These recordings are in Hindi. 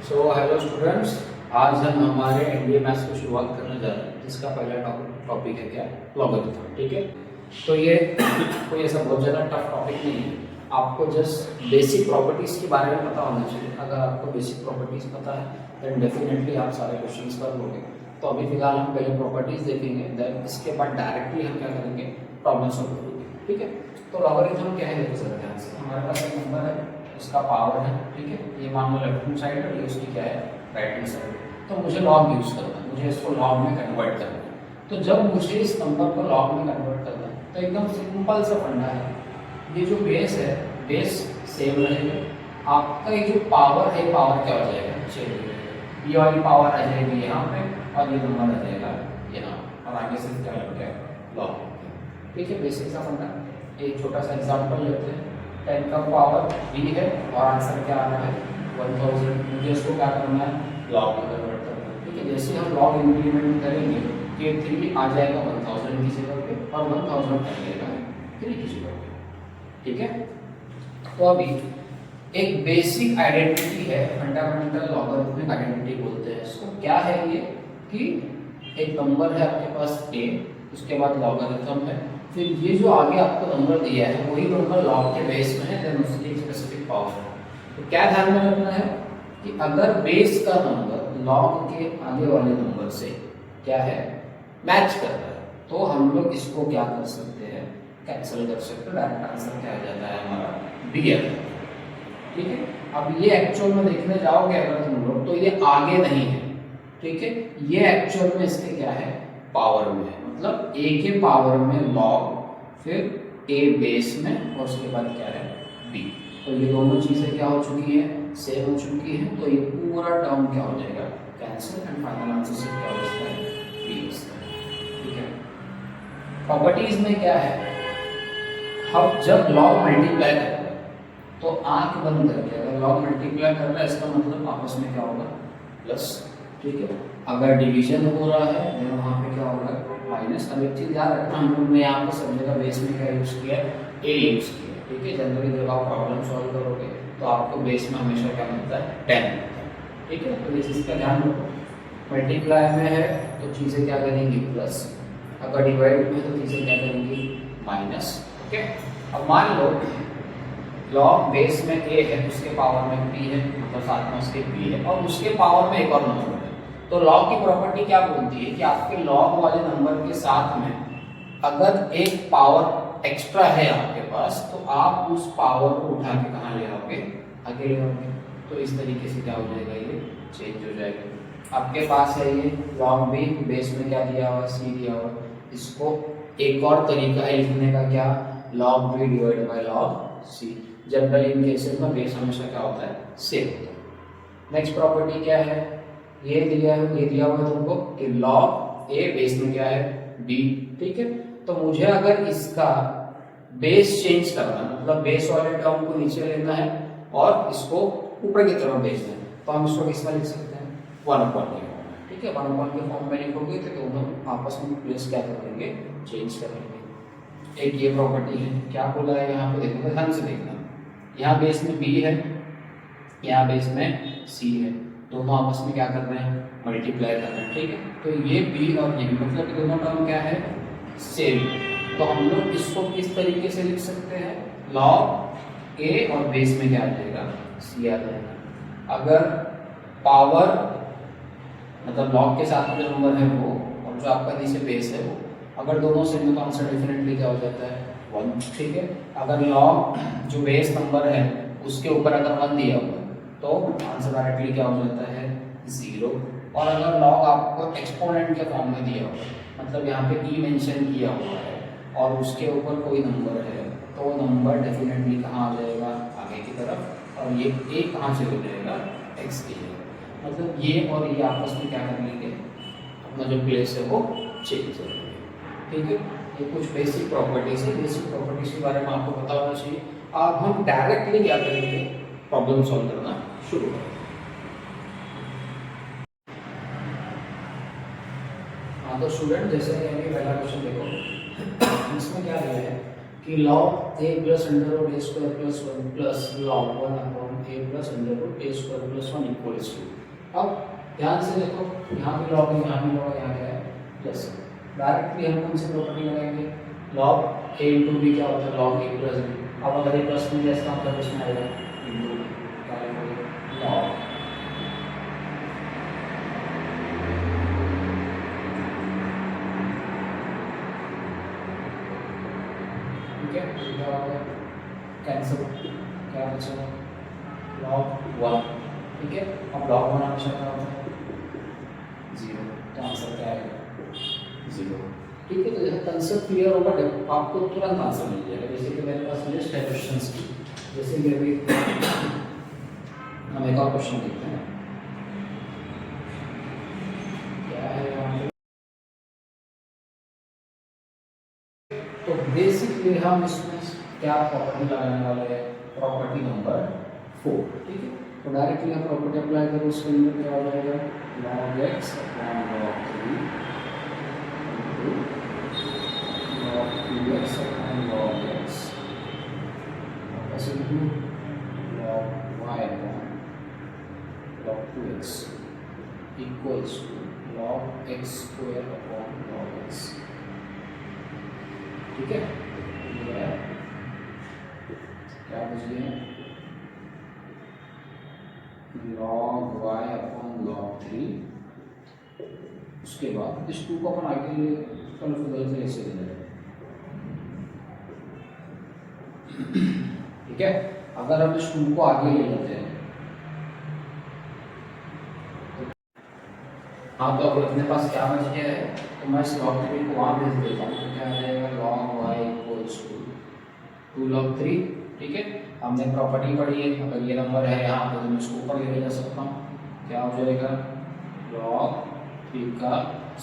हेलो स्टूडेंट्स, आज हम हमारे एनडीए मैथ्स की शुरुआत करने जा रहे हैं जिसका पहला टॉपिक है क्या, लॉगरिथम। ठीक है, तो ये कोई ऐसा बहुत ज़्यादा टफ टॉपिक नहीं है। आपको जस्ट बेसिक प्रॉपर्टीज़ के बारे में पता होना चाहिए। अगर आपको बेसिक प्रॉपर्टीज़ पता है देन डेफिनेटली आप सारे क्वेश्चंस कर लोगे। तो अभी फिलहाल हम पहले प्रॉपर्टीज़ देखेंगे, देन इसके बाद डायरेक्टली हम क्या करेंगे, प्रॉब्लम सॉल्व करेंगे। ठीक है, तो लॉगरिथम क्या है देखो जरा ध्यान से। हमारे पास एक नंबर है, उसका पावर है। ठीक है, ये मान लो लेफ्ट हैंड साइड है, ये उसकी क्या है, राइट हैंड साइड। तो मुझे लॉग यूज करना है, मुझे इसको लॉग में कन्वर्ट करना है। तो जब मुझे इस नंबर को लॉग में कन्वर्ट करना है तो एकदम सिंपल सा फंडा है। ये जो बेस है, बेस सेम रहेगा। आपका ये जो पावर है, पावर क्या हो जाएगा, चेंज हो जाएगा। ये वाली पावर आ जाएगी यहाँ पे और ये नंबर आ जाएगा यहाँ, और आगे से क्या लग गया, लॉग। ठीक है, बेसिक सा फंडा। एक छोटा सा एग्जाम्पल लेते हैं। 10 का पावर b है और आंसर क्या आ रहा है 1000। मुझे इसको क्या करना है, लॉग में कन्वर्ट करना है। ठीक है, जैसे हम लॉग इंप्लीमेंट करेंगे कि 3 आ जाएगा 1000 की जगह पे और 1000 आ जाएगा 3 की जगह पे। ठीक है, तो अभी एक बेसिक आइडेंटिटी है, फंडामेंटल लॉगरिथमिक आइडेंटिटी बोलते हैं इसको। क्या है ये कि एक नंबर है आपके पास a, उसके बाद लॉगरिथम है, फिर ये जो आगे आपको नंबर दिया है वही नंबर लॉग के बेस में है, देन उसकी एक स्पेसिफिक पावर है। तो क्या ध्यान में रखना है कि अगर बेस का नंबर लॉग के आगे वाले नंबर से क्या है, मैच कर रहा है, तो हम लोग इसको क्या कर सकते हैं, कैंसिल कर सकते हैं। डायरेक्ट आंसर क्या आ जाता है हमारा, बी है। ठीक है, अब ये एक्चुअल में देखने जाओगे अगर तुम लोग तो ये आगे नहीं है। ठीक है, ये एक्चुअल में इसके क्या है, पावर में है। मतलब a के पावर में लॉग, फिर a बेस में और उसके बाद क्या है, b। तो ये दोनों चीजें क्या हो चुकी है, सेम हो चुकी है। तो ये पूरा टर्म क्या हो जाएगा, कैंसिल, एंड फाइनल आंसर से क्या हो जाता है, b होता है। ठीक है, प्रॉपर्टीज में क्या है, हम जब लॉग मल्टीप्लाई करते हैं तो आंख बंद करके, अगर लॉग मल्टीप्लाई कर रहा है इसका मतलब आपस में क्या होगा, प्लस। ठीक है, अगर डिवीजन हो रहा है तो वहाँ पे क्या होगा, माइनस। अब एक चीज़ याद रखना, हम लोग ने यहाँ पे सब जगह बेस में क्या यूज़ किया है, a यूज़ किया है। ठीक है, जनरली जब आप प्रॉब्लम सॉल्व करोगे तो आपको बेस में हमेशा क्या मिलता है, 10 मिलता है। ठीक है, तो इस चीज़ का ध्यान रखो। मल्टीप्लाई में है तो चीज़ें क्या करेंगी, प्लस। अगर डिवाइड में है तो चीज़ें क्या करेंगी, माइनस। ओके, अब मान लो लॉग बेस में a है, उसके पावर में b है, मतलब साथ में उसके b है, और उसके पावर में एक और नंबर है। तो लॉग की प्रॉपर्टी क्या बोलती है कि आपके लॉग वाले नंबर के साथ में अगर एक पावर एक्स्ट्रा है आपके पास, तो आप उस पावर को उठा के कहाँ ले आओगे, आगे ले आओगे। तो इस तरीके से क्या हो जाएगा, ये चेंज हो जाएगा। आपके पास है ये लॉग b, बेस में क्या दिया हुआ, c दिया हुआ। इसको एक और तरीका है लिखने का, क्या, log b divide by log c। Generally in cases में बेस हमेशा क्या होता है, सेम होता है। नेक्स्ट प्रॉपर्टी क्या है, ये दिया है, ये दिया हुआ है तुमको कि log a बेस में क्या है, b। ठीक है, तो मुझे अगर इसका बेस चेंज करना, मतलब बेस वाले टर्म को नीचे लेना है और इसको ऊपर की तरफ भेजना है, तो हम इसको किस में लिख सकते हैं, 1 अपॉन के फॉर्म में। ठीक है, 1 अपॉन के फॉर्म में लिखोगे तो दोनों आपस में प्लेस क्या करेंगे, चेंज करेंगे। एक ये प्रॉपर्टी है, क्या बोला है यहाँ पे, देखो ध्यान से देखना। यहाँ बेस में b है, यहाँ बेस में c है, दोनों आपस में क्या कर रहे हैं, मल्टीप्लाई कर रहे हैं। ठीक है, तो ये b और ये b, मतलब कि दोनों टर्म क्या है, सेम। तो हम लोग इसको किस तरीके से लिख सकते हैं, log a और बेस में क्या आ जाएगा, c आ जाएगा। अगर पावर मतलब log के साथ में जो नंबर है वो, और जो आपका नीचे बेस है वो, अगर दोनों सेम है तो आंसर डेफिनेटली क्या हो जाता है, 1। ठीक है, अगर log जो बेस नंबर है उसके ऊपर अगर 1 दिया हुआ तो आंसर डायरेक्टली क्या हो जाता है, 0। और अगर log आपको एक्सपोनेंट के फॉर्म में दिया हुआ, मतलब यहाँ पे e मेंशन किया हुआ है और उसके ऊपर कोई नंबर है, तो वो नंबर डेफिनेटली कहाँ आ जाएगा, आगे की तरफ, और ये a कहाँ से हो जाएगा, x की जगह। मतलब ये और ये आपस में क्या कर लेंगे, अपना जो प्लेस है वो चेंज कर लेंगे। ठीक है, ये कुछ बेसिक प्रॉपर्टीज है, बेसिक प्रॉपर्टीज के बारे में आपको पता होना चाहिए। अब हम डायरेक्टली क्या करेंगे, प्रॉब्लम सॉल्व करना शुरू करेंगे। हाँ, तो स्टूडेंट जैसे कि अभी पहला क्वेश्चन देखो, इसमें क्या दिया है कि log a plus under root a square plus 1 plus log 1 upon a plus under root a² + 1 equals to. अब ध्यान से देखो, यहाँ भी लॉग है, यहाँ भी लॉग है, यहाँ क्या है प्लस। डायरेक्टली हम कौन सी प्रॉपर्टी लगाएंगे, लॉग a इंटू बी क्या होता है लॉग a प्लस बी। अब अगर ये प्लस में इसका मतलब इसमें आएगा इंटू क्या लिखेंगे लॉग, ठीक है, क्या होगा कैंसिल, क्या बचा लॉग 1, ठीक है। अब लॉग 1 हमेशा क्या होता है 0, तो आंसर क्या आएगा 0, ठीक है। तो जैसे कंसेप्ट क्लियर होगा आपको तुरंत आंसर मिल जाएगा। जैसे कि मेरे पास लिस्ट है क्वेश्चंस की, जैसे कि अभी हम एक और क्वेश्चन देखते हैं क्या है यहाँ पे। तो बेसिकली हम इसमें क्या प्रॉपर्टी लगाने वाले हैं, प्रॉपर्टी नंबर 4, ठीक है। तो डायरेक्टली हम प्रॉपर्टी अप्लाई करो, उसके अंदर क्या हो जाएगा log x upon log 3 log 2x upon log x वापस into log y upon log 2x equals to log x square upon log x, ठीक है। ये है क्या बच गया log y अपॉन log 3, उसके बाद इस 2 को अपन आगे ले कल फिर से ऐसे ले लेंगे, ठीक है। अगर हम इस 2 को आगे ले लेते हैं हाँ, तो अब अपने पास क्या बच गया है, तो मैं इस log 3 को वहाँ भेज देता हूँ, तो क्या आ जाएगा log y equals to 2 log 3, ठीक है। हमने प्रॉपर्टी पढ़ी है, अगर ये नंबर है यहाँ पे तो मैं इसको ऊपर ले जा सकता हूँ, क्या हो जाएगा log 3 का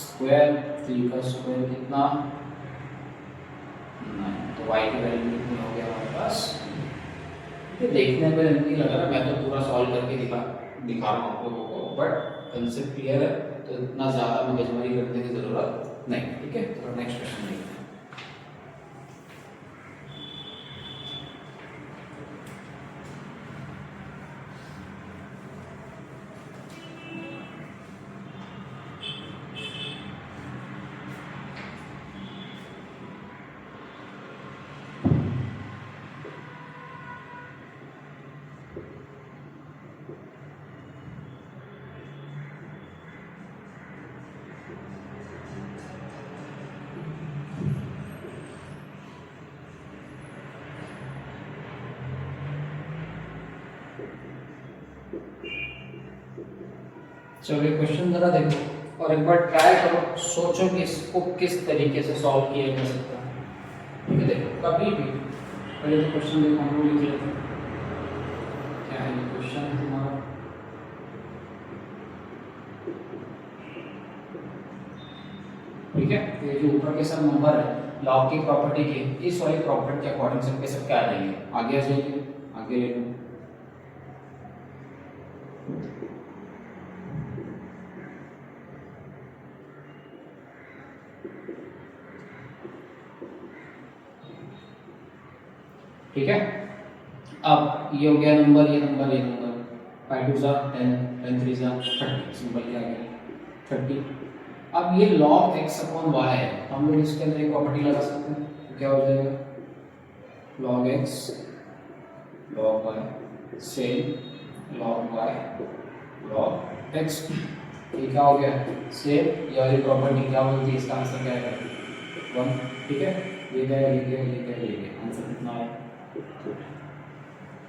स्क्वायर, 3 का स्क्वायर कितना 9, तो y की वैल्यू कितनी हो गया हमारे पास। ये देखने में नहीं लग रहा, मैं तो पूरा सॉल्व करके दिखा रहा हूँ आप लोगों को, बट कंसेप्ट क्लियर है तो इतना ज़्यादा मगजमारी करने की ज़रूरत नहीं, ठीक है। तो नेक्स्ट क्वेश्चन देखते हैं। चलिए क्वेश्चन जरा देखो और एक बार ट्राई करो, सोचो कि इसको किस तरीके से सॉल्व किया जा सकता है, ठीक है। देखो कभी भी पहले तो क्वेश्चन देखो हम लोग लिख लेते हैं क्या है ये क्वेश्चन हमारा, ठीक है। ये जो ऊपर के सब नंबर है लॉग की प्रॉपर्टी के, इस वाली प्रॉपर्टी के अकॉर्डिंग से सब क्या आ जाएंगे, आगे आ जाएंगे, आगे ले लो, ठीक है। अब ये हो गया नंबर, ये नंबर, ये नंबर, 5 2 10 10 3 30, सिंपल क्या गया 30। अब ये log x अपॉन y है, हम लोग इसके अंदर एक प्रॉपर्टी लगा सकते हैं, तो क्या हो जाएगा log x log y से log y log x, ये क्या हो गया सेम, ये वाली प्रॉपर्टी क्या बोलती है, इसका आंसर क्या है 1, ठीक है। ये क्या है, ये क्या है, ये क्या है, ये क्या आंसर कितना है,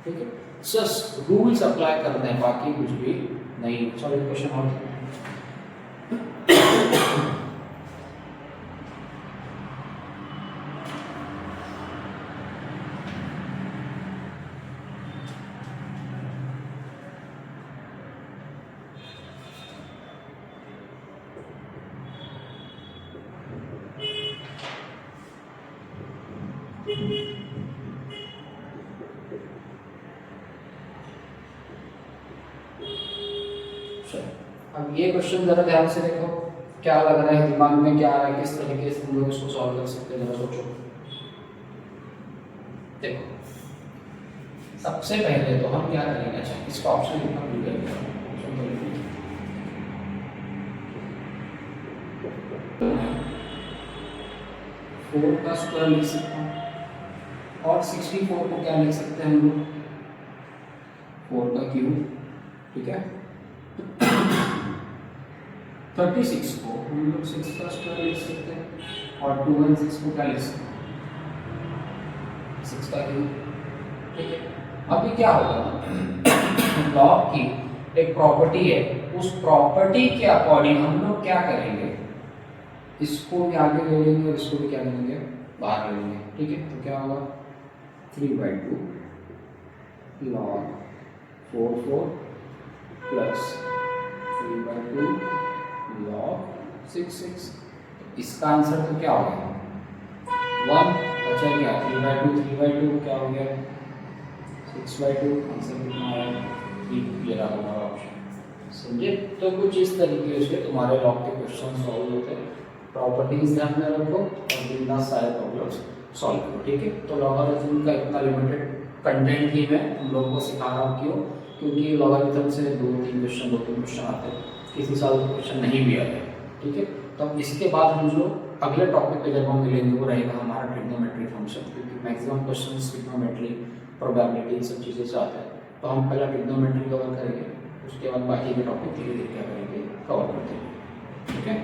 ठीक है। जस्ट रूल्स अप्लाई करते हैं, बाकी कुछ भी नहीं। चलो क्वेश्चन और अब ये क्वेश्चन जरा ध्यान से देखो, क्या लग रहा है दिमाग में, क्या आ रहा है, किस तरीके से तुम लोग इसको सॉल्व कर सकते हैं, जरा सोचो। देखो सबसे पहले तो हम क्या करेंगे, अच्छा इसका ऑप्शन लिखना भूल गए, ऑप्शन तो लिख लीजिए। 4 का स्क्वायर लिख सकता हूँ, और 64 को क्या लिख सकते हैं हम लोग, 4 का क्यूब, ठीक है। 36 को हम लोग 6 का स्क्वायर लिख सकते हैं, और 216 को क्या लिख सकते हैं, 6 का क्यूब, ठीक है। अभी क्या होगा, लॉग की एक प्रॉपर्टी है, उस प्रॉपर्टी के अकॉर्डिंग हम लोग क्या करेंगे, इसको भी आगे ले लेंगे और इसको भी क्या करेंगे, बाहर ले लेंगे, ठीक है। तो क्या होगा, 3/2 log 4 प्लस 3/2 log 6 इसका आंसर तो क्या होगा, 1 बचा गया, 3/2 क्या हो गया, 6/2, आंसर कितना आया, 3, ये रहा हमारा ऑप्शन, समझे। तो कुछ इस तरीके से तुम्हारे लॉग के क्वेश्चन सॉल्व होते हैं, प्रॉपर्टीज ध्यान में रखो और बिना सारे प्रॉब्लम्स सॉल्व करो, ठीक है। तो लॉगरिथम का इतना लिमिटेड कंटेंट ही मैं तुम लोगों को सिखा रहा हूँ, क्यों, क्योंकि लॉगरिथम से 2-3 क्वेश्चन आते हैं, किसी साल तो क्वेश्चन नहीं भी आते, ठीक है। तो इसके बाद हम जो अगले टॉपिक पे जब हम मिलेंगे वो रहेगा हमारा ट्रिग्नोमेट्री फंक्शन, क्योंकि मैक्सिमम क्वेश्चन ट्रिग्नोमेट्री, प्रोबेबिलिटी, इन सब चीज़ें से आते हैं। तो हम पहला ट्रिग्नोमेट्री कवर करेंगे, उसके बाद बाकी के टॉपिक धीरे धीरे क्या करेंगे, कवर करते हैं, ठीक है।